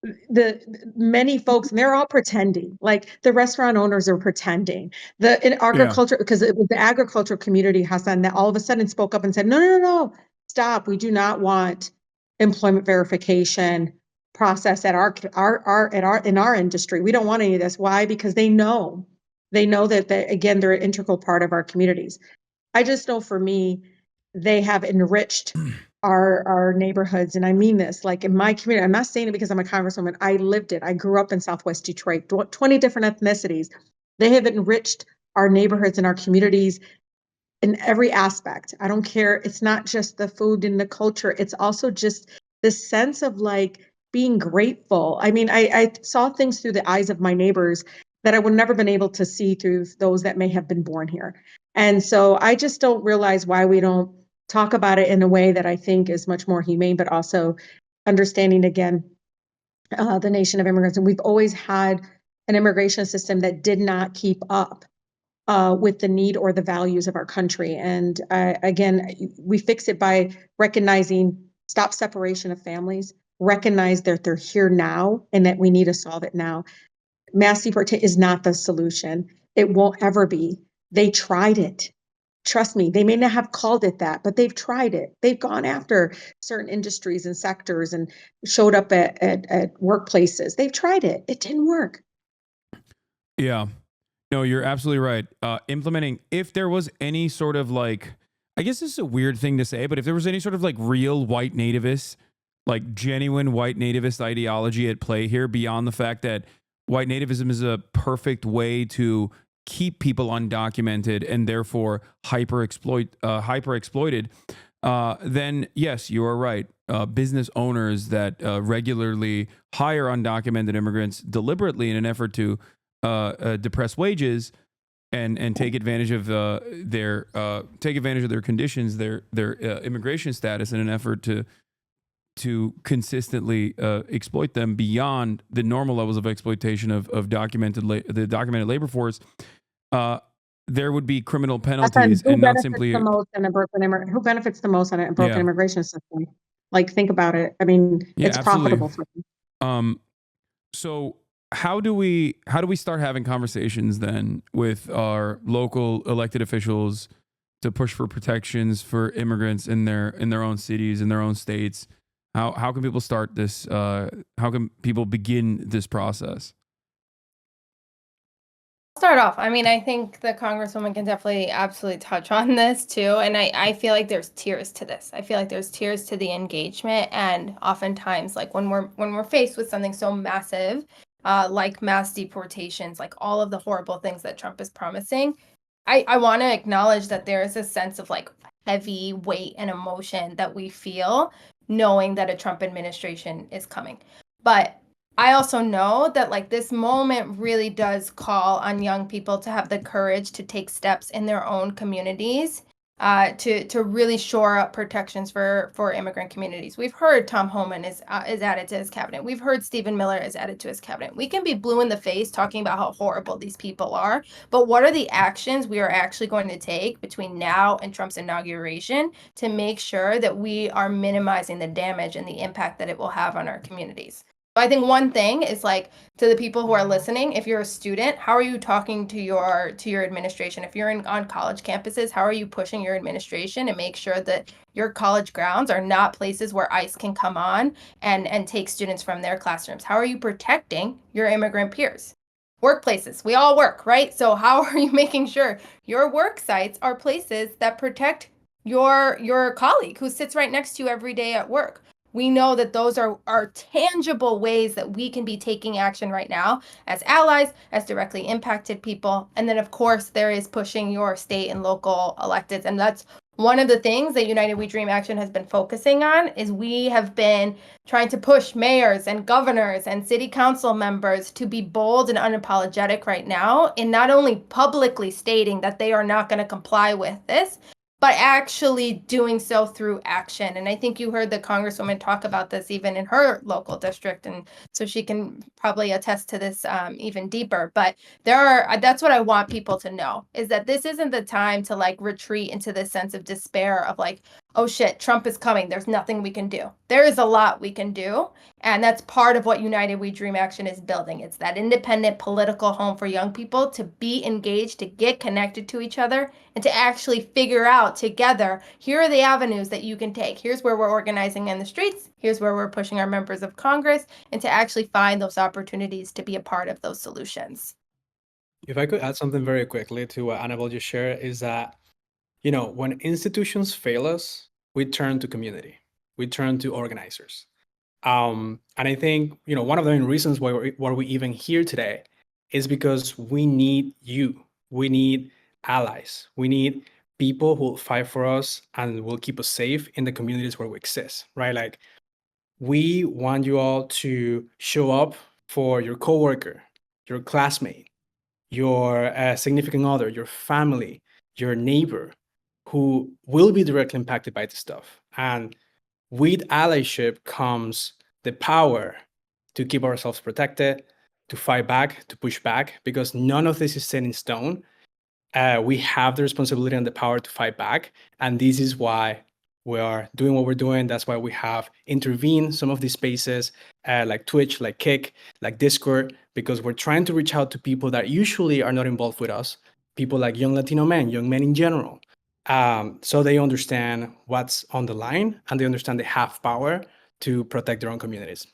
the many folks, and they're all pretending. Like, the restaurant owners are pretending. In agriculture, because it was the agricultural community, Hasan, that all of a sudden spoke up and said, no, stop. We do not want employment verification process in our industry. We don't want any of this. Why? Because they know that again, they're an integral part of our communities. I just know, for me, they have enriched our neighborhoods. And I mean this, like, in my community, I'm not saying it because I'm a congresswoman. I lived it. I grew up in Southwest Detroit, 20 different ethnicities. They have enriched our neighborhoods and our communities in every aspect. I don't care. It's not just the food and the culture. It's also just the sense of like being grateful. I mean, I saw things through the eyes of my neighbors that I would never been able to see through those that may have been born here. And so I just don't realize why we don't talk about it in a way that I think is much more humane, but also understanding, again, the nation of immigrants. And we've always had an immigration system that did not keep up with the need or the values of our country. And again, we fix it by recognizing stop separation of families, recognize that they're here now and that we need to solve it now. Mass deportation is not the solution. It won't ever be. They tried it. Trust me, they may not have called it that, but they've tried it. They've gone after certain industries and sectors and showed up at workplaces. They've tried it. It didn't work. Yeah. No, you're absolutely right. Implementing, if there was any sort of like, I guess this is a weird thing to say, but if there was any sort of like real white nativist, like genuine white nativist ideology at play here, beyond the fact that white nativism is a perfect way to keep people undocumented and therefore hyper exploited, then yes, you are right. Business owners that regularly hire undocumented immigrants deliberately in an effort to depress wages and take advantage of their conditions, their immigration status, in an effort to consistently exploit them beyond the normal levels of exploitation of the documented labor force. There would be criminal penalties, and not simply who benefits the most in a broken immigration system. Like, think about it. I mean, it's absolutely profitable for them. So how do we start having conversations then with our local elected officials to push for protections for immigrants in their own cities, in their own states? How can people start this? How can people begin this process? Start off. I mean, I think the Congresswoman can definitely absolutely touch on this too. And I feel like there's tiers to this. I feel like there's tiers to the engagement. And oftentimes, like when we're faced with something so massive, like mass deportations, like all of the horrible things that Trump is promising, I want to acknowledge that there is a sense of like heavy weight and emotion that we feel knowing that a Trump administration is coming. But I also know that like this moment really does call on young people to have the courage to take steps in their own communities to really shore up protections for immigrant communities. We've heard Tom Homan is added to his cabinet. We've heard Stephen Miller is added to his cabinet. We can be blue in the face talking about how horrible these people are, but what are the actions we are actually going to take between now and Trump's inauguration to make sure that we are minimizing the damage and the impact that it will have on our communities? I think one thing is like to the people who are listening, if you're a student, how are you talking to your administration? If you're on college campuses, how are you pushing your administration and make sure that your college grounds are not places where ICE can come on and take students from their classrooms? How are you protecting your immigrant peers? Workplaces, we all work, right? So how are you making sure your work sites are places that protect your colleague who sits right next to you every day at work? We know that those are tangible ways that we can be taking action right now as allies, as directly impacted people. And then, of course, there is pushing your state and local electeds. And that's one of the things that United We Dream Action has been focusing on is we have been trying to push mayors and governors and city council members to be bold and unapologetic right now in not only publicly stating that they are not going to comply with this, but actually doing so through action. And I think you heard the Congresswoman talk about this even in her local district. And so she can probably attest to this even deeper. But that's what I want people to know, is that this isn't the time to like retreat into this sense of despair of like, oh shit, Trump is coming. There's nothing we can do. There is a lot we can do. And that's part of what United We Dream Action is building. It's that independent political home for young people to be engaged, to get connected to each other, and to actually figure out together, here are the avenues that you can take. Here's where we're organizing in the streets. Here's where we're pushing our members of Congress, and to actually find those opportunities to be a part of those solutions. If I could add something very quickly to what Annabelle just shared, is that, when institutions fail us, we turn to community, we turn to organizers. And I think, one of the main reasons why we're even here today is because we need you. We need allies. We need people who will fight for us and will keep us safe in the communities where we exist, right? Like, we want you all to show up for your coworker, your classmate, your significant other, your family, your neighbor, who will be directly impacted by this stuff. And with allyship comes the power to keep ourselves protected, to fight back, to push back, because none of this is set in stone. We have the responsibility and the power to fight back. And this is why we are doing what we're doing. That's why we have intervened some of these spaces like Twitch, like Kick, like Discord, because we're trying to reach out to people that usually are not involved with us, people like young Latino men, young men in general. So they understand what's on the line and they understand they have power to protect their own communities.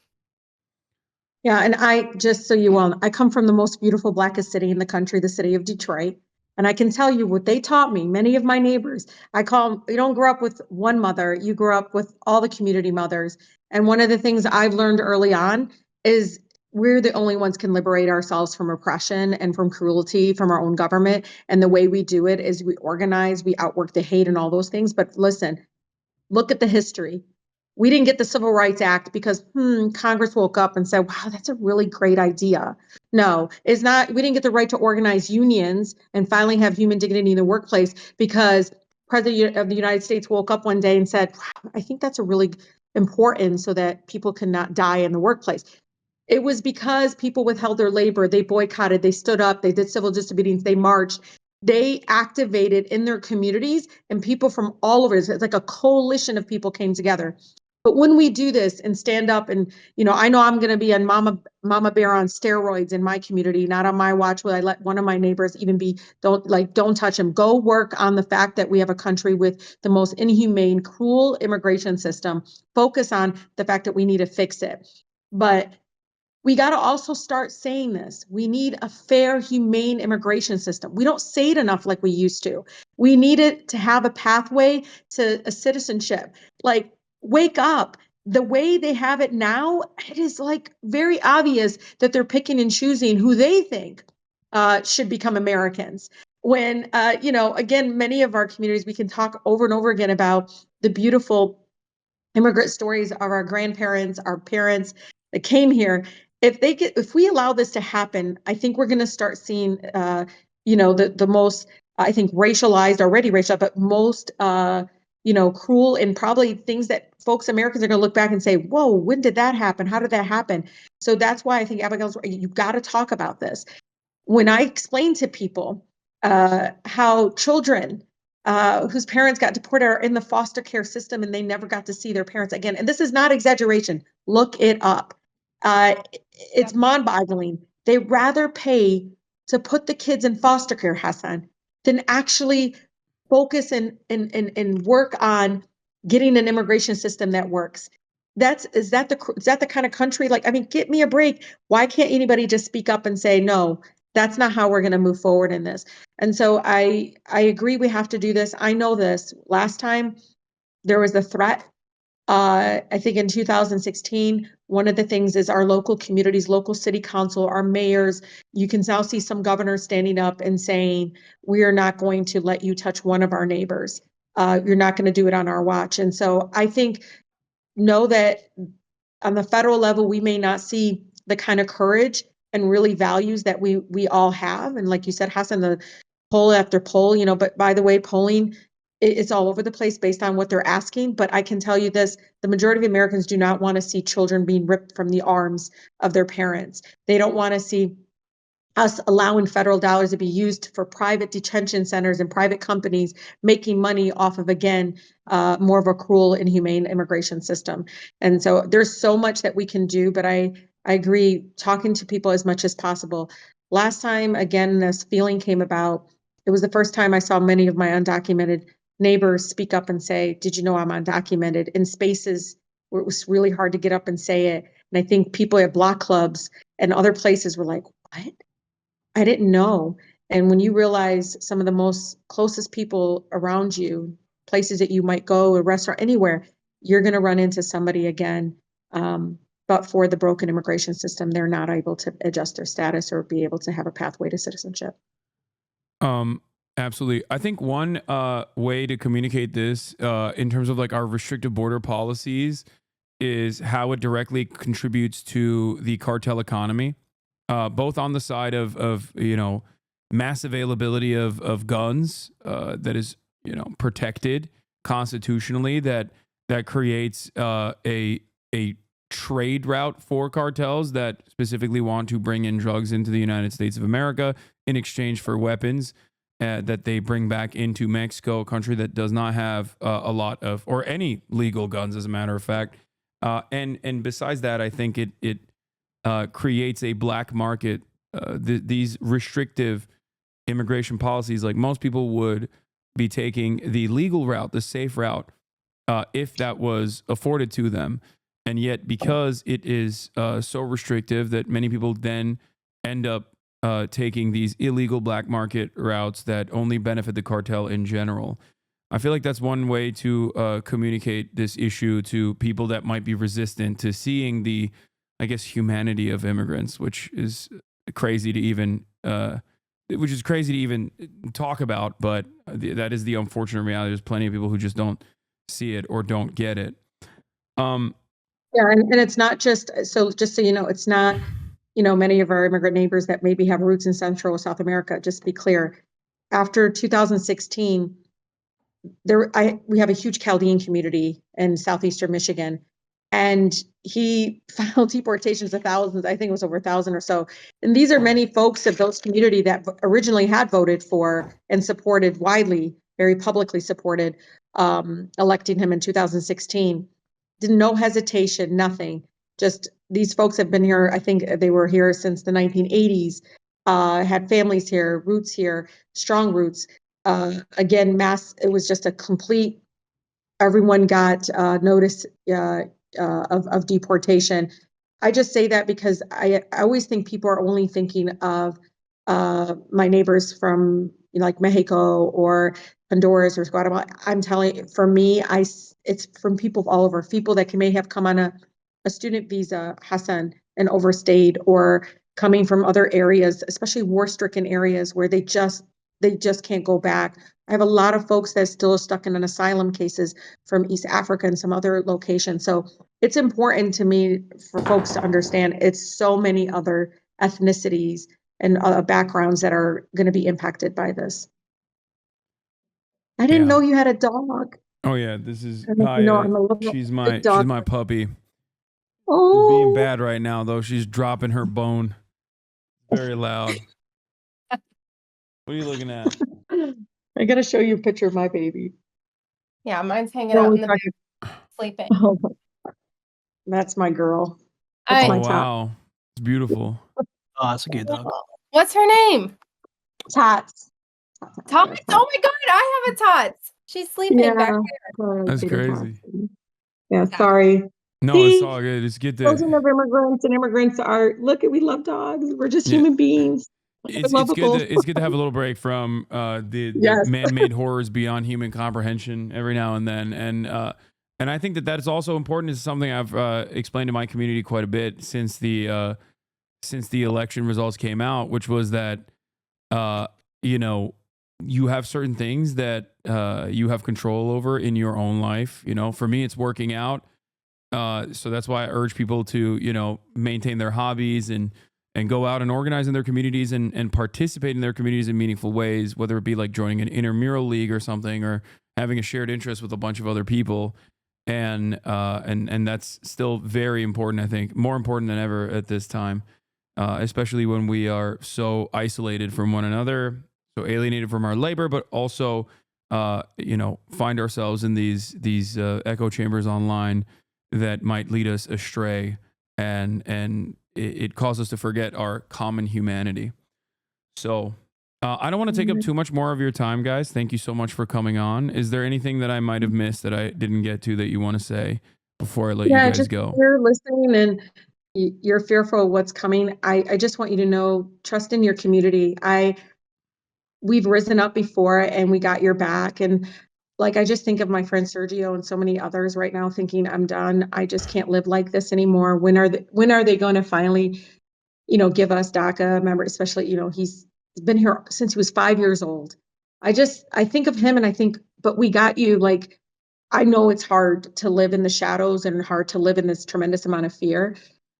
Yeah, and just so you all know, I come from the most beautiful, blackest city in the country, the city of Detroit. And I can tell you what they taught me, many of my neighbors, you don't grow up with one mother, you grow up with all the community mothers. And one of the things I've learned early on is we're the only ones can liberate ourselves from oppression and from cruelty from our own government. And the way we do it is we organize, we outwork the hate and all those things. But listen, look at the history. We didn't get the Civil Rights Act because Congress woke up and said, wow, that's a really great idea. No, it's not. We didn't get the right to organize unions and finally have human dignity in the workplace because President of the United States woke up one day and said, wow, I think that's a really important so that people cannot die in the workplace. It was because people withheld their labor, they boycotted, they stood up, they did civil disobedience, they marched, they activated in their communities, and people from all over, it's like a coalition of people came together. But when we do this and stand up and, I know I'm going to be on mama bear on steroids in my community, not on my watch. Will I let one of my neighbors even don't touch him. Go work on the fact that we have a country with the most inhumane, cruel immigration system. Focus on the fact that we need to fix it. But we got to also start saying this. We need a fair, humane immigration system. We don't say it enough like we used to. We need it to have a pathway to a citizenship. Like, wake up. The way they have it now, it is like very obvious that they're picking and choosing who they think should become Americans. When, again, many of our communities, we can talk over and over again about the beautiful immigrant stories of our grandparents, our parents that came here. If we allow this to happen, I think we're going to start seeing, the most, I think, already racialized, but most, cruel and probably things that Americans are going to look back and say, whoa, when did that happen? How did that happen? So that's why I think Abigail's right. You've got to talk about this. When I explain to people how children whose parents got deported are in the foster care system and they never got to see their parents again. And this is not exaggeration. Look it up. It's mind-boggling. They rather pay to put the kids in foster care, Hasan, than actually focus and work on getting an immigration system that works. Is that the kind of country, like, I mean, get me a break. Why can't anybody just speak up and say, no, that's not how we're going to move forward in this? And so I agree we have to do this. I know this. Last time there was a threat, I think in 2016, one of the things is our local communities, local city council, our mayors, you can now see some governors standing up and saying, we are not going to let you touch one of our neighbors. You're not going to do it on our watch. And so I think, know that on the federal level, we may not see the kind of courage and really values that we all have. And like you said, Hasan, the poll after poll, but by the way, polling, it's all over the place based on what they're asking. But I can tell you this, the majority of Americans do not want to see children being ripped from the arms of their parents. They don't want to see us allowing federal dollars to be used for private detention centers and private companies making money off of, again, more of a cruel, inhumane immigration system. And so there's so much that we can do, but I agree, talking to people as much as possible. Last time, again, this feeling came about, it was the first time I saw many of my undocumented neighbors speak up and say, did you know I'm undocumented, in spaces where it was really hard to get up and say it. And I think people at block clubs and other places were like, what? I didn't know. And when you realize some of the most closest people around you, places that you might go, a restaurant, anywhere, you're going to run into somebody again. But for the broken immigration system, they're not able to adjust their status or be able to have a pathway to citizenship. Absolutely. I think one way to communicate this in terms of like our restrictive border policies is how it directly contributes to the cartel economy, both on the side of mass availability of guns that is protected constitutionally, that creates a trade route for cartels that specifically want to bring in drugs into the United States of America in exchange for weapons that they bring back into Mexico, a country that does not have a lot of, or any legal guns, as a matter of fact. And besides that, I think it creates a black market. These restrictive immigration policies, like, most people would be taking the legal route, the safe route, if that was afforded to them. And yet, because it is so restrictive, that many people then end up taking these illegal black market routes that only benefit the cartel in general. I feel like that's one way to communicate this issue to people that might be resistant to seeing the, I guess, humanity of immigrants, which is crazy to even talk about. But that is the unfortunate reality. There's plenty of people who just don't see it or don't get it. Yeah, and it's not just so you know, it's not, many of our immigrant neighbors that maybe have roots in Central or South America. Just to be clear, after 2016, we have a huge Chaldean community in southeastern Michigan, and he filed deportations of thousands. I think it was over 1,000 or so. And these are many folks of those community that originally had voted for and supported widely, very publicly supported, electing him in 2016. No hesitation, nothing. Just, these folks have been here. I think they were here since the 1980s, had families here, roots here, strong roots. Again, it was just a complete, everyone got notice of deportation. I just say that because I always think people are only thinking of my neighbors from like Mexico or Honduras or Guatemala. I'm telling you, for me, it's from people all over, people that may have come on a student visa, Hasan, and overstayed, or coming from other areas, especially war-stricken areas where they just can't go back. I have a lot of folks that still are stuck in an asylum cases from East Africa and some other locations. So it's important to me for folks to understand it's so many other ethnicities and backgrounds that are going to be impacted by this. I didn't know you had a dog. Oh yeah, this is Kaya. She's my puppy. Oh, She's being bad right now, though. She's dropping her bone. Very loud. What are you looking at? I gotta show you a picture of my baby. Yeah, mine's hanging out in the bed, sleeping. Oh, that's my girl. That's I- my Oh top. wow, it's beautiful. Oh, that's a good dog. What's her name? Tots. Tots. Oh my God, I have a Tots. She's sleeping Yeah. back. That's crazy. Yeah, sorry. No, it's See, all good. It's good children to. of immigrants and immigrants are, look, we love dogs. We're just Yeah. human beings. We're It's lovable. good to have a little break from the Yes. man-made horrors beyond human comprehension every now and then, and I think that is also important. Is something I've explained to my community quite a bit since the election results came out, which was that you know, you have certain things that you have control over in your own life. You know, for me, it's working out. So that's why I urge people to, you know, maintain their hobbies and go out and organize in their communities and participate in their communities in meaningful ways, whether it be like joining an intramural league or something, or having a shared interest with a bunch of other people. And that's still very important, I think, more important than ever at this time, especially when we are so isolated from one another, so alienated from our labor, but also, you know, find ourselves in these echo chambers online that might lead us astray, and it causes us to forget our common humanity. So I don't want to take up too much more of your time, guys. Thank you so much for coming on. Is there anything that I might have missed that I didn't get to that you want to say before I let you guys just go? you're listening and you're fearful of what's coming. I just want you to know, trust in your community. We've risen up before and we got your back. And like, I just think of my friend Sergio and so many others right now thinking, I'm done. I just can't live like this anymore. When are they going to finally, you know, give us DACA? Remember, especially, you know, he's been here since he was 5 years old. I think of him and I think, but we got you. Like, I know it's hard to live in the shadows and hard to live in this tremendous amount of fear,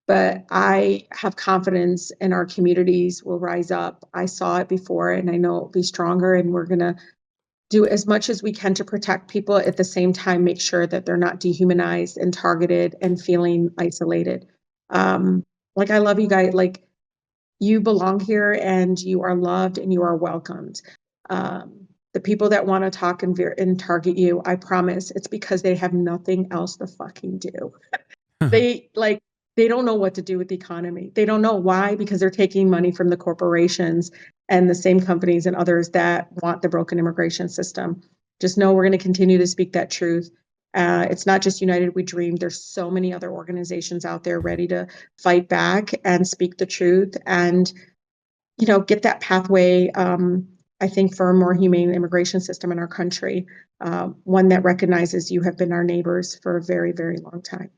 but I have confidence in our communities will rise up. I saw it before and I know it'll be stronger, and we're going to do as much as we can to protect people, at the same time make sure that they're not dehumanized and targeted and feeling isolated. Like, I love you guys. Like, you belong here and you are loved and you are welcomed. The people that want to talk and target you, I promise it's because they have nothing else to fucking do. They don't know what to do with the economy. They don't know why, because they're taking money from the corporations and the same companies and others that want the broken immigration system. Just know we're going to continue to speak that truth. It's not just United We Dream. There's so many other organizations out there ready to fight back and speak the truth and, you know, get that pathway, I think, for a more humane immigration system in our country, one that recognizes you have been our neighbors for a very, very long time.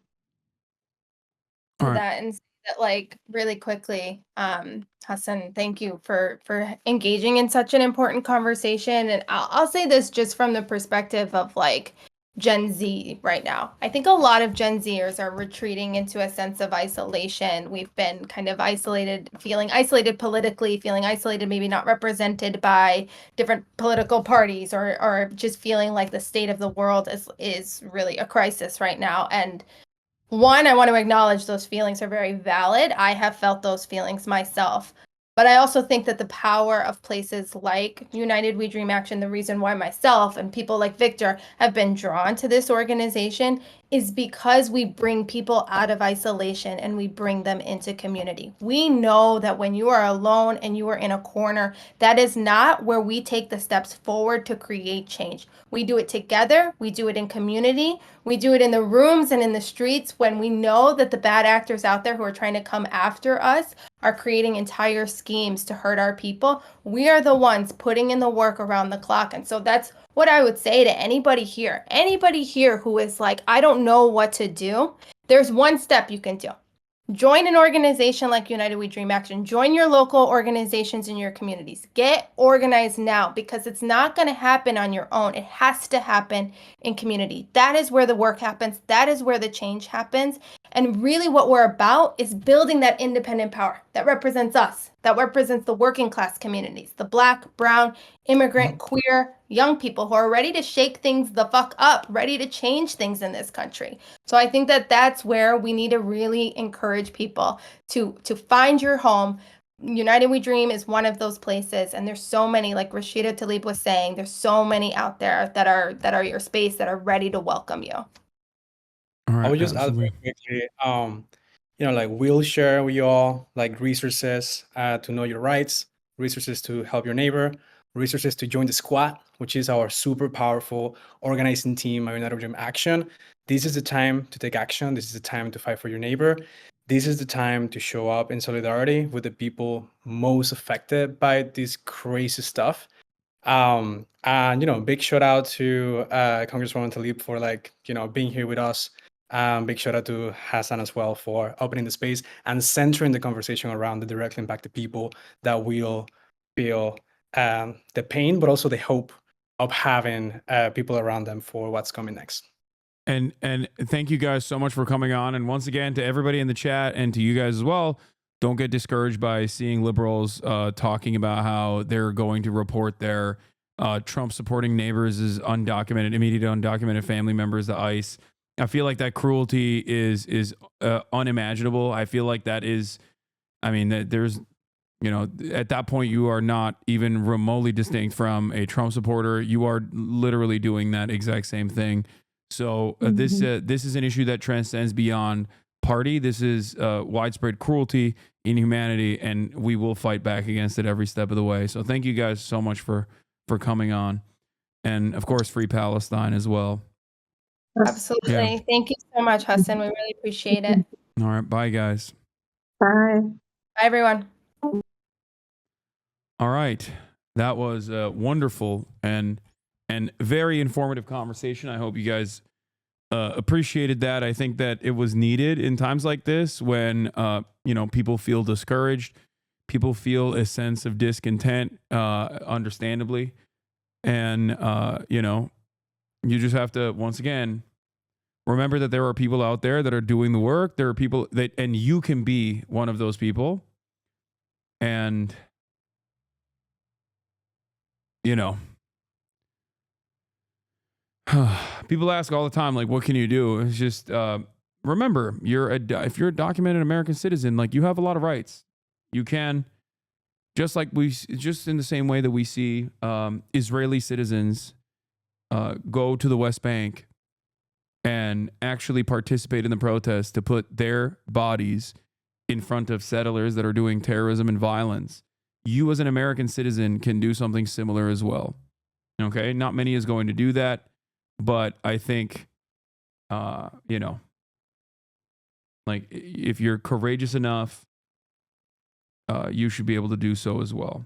All right. That and say that, like, really quickly, Hasan, thank you for engaging in such an important conversation. And I'll say this just from the perspective of like Gen Z right now. I think a lot of Gen Zers are retreating into a sense of isolation. We've been kind of isolated, feeling isolated politically, feeling isolated, maybe not represented by different political parties, or just feeling like the state of the world is really a crisis right now. And one, I want to acknowledge those feelings are very valid. I have felt those feelings myself. But I also think that the power of places like United We Dream Action, the reason why myself and people like Victor have been drawn to this organization, is because we bring people out of isolation and we bring them into community. We know that when you are alone and you are in a corner, that is not where we take the steps forward to create change. We do it together. We do it in community. We do it in the rooms and in the streets when we know that the bad actors out there who are trying to come after us are creating entire schemes to hurt our people. We are the ones putting in the work around the clock. And so that's what I would say to anybody here who is like, I don't know what to do. There's one step you can do. Join an organization like United We Dream Action. Join your local organizations in your communities. Get organized now, because it's not going to happen on your own. It has to happen in community. That is where the work happens. That is where the change happens. And really what we're about is building that independent power that represents us, that represents the working class communities, the Black, brown, immigrant, queer, young people who are ready to shake things the fuck up, ready to change things in this country. So I think that that's where we need to really encourage people to find your home. United We Dream is one of those places, and there's so many, like Rashida Tlaib was saying, there's so many out there that are your space, that are ready to welcome you. All right, I would just add absolutely. very quickly, like we'll share with you all like resources to know your rights, resources to help your neighbor, resources to join the squad, which is our super powerful organizing team at United Dream Action. This is the time to take action. This is the time to fight for your neighbor. This is the time to show up in solidarity with the people most affected by this crazy stuff. And big shout out to Congresswoman Tlaib for being here with us. Big shout out to Hasan as well for opening the space and centering the conversation around the directly impacted people that will feel the pain, but also the hope of having people around them for what's coming next. And thank you guys so much for coming on. And once again, to everybody in the chat and to you guys as well, don't get discouraged by seeing liberals talking about how they're going to report their Trump supporting neighbors as undocumented, immediate undocumented family members to ICE. I feel like that cruelty is unimaginable. I feel like that is, there's, at that point, you are not even remotely distinct from a Trump supporter. You are literally doing that exact same thing. So this is an issue that transcends beyond party. This is widespread cruelty, inhumanity, and we will fight back against it every step of the way. So thank you guys so much for coming on. And of course, free Palestine as well. Absolutely. Yeah. Thank you so much, Hasan. We really appreciate it. All right. Bye, guys. Bye. Bye, everyone. All right. That was a wonderful and very informative conversation. I hope you guys appreciated that. I think that it was needed in times like this when, people feel discouraged. People feel a sense of discontent, understandably. And, you just have to, once again, remember that there are people out there that are doing the work. There are people that, and you can be one of those people. And, people ask all the time, like, what can you do? It's just, remember, if you're a documented American citizen, like, you have a lot of rights. You can, just in the same way that we see Israeli citizens go to the West Bank and actually participate in the protests to put their bodies in front of settlers that are doing terrorism and violence. You as an American citizen can do something similar as well. Okay? Not many is going to do that, but I think, if you're courageous enough, you should be able to do so as well.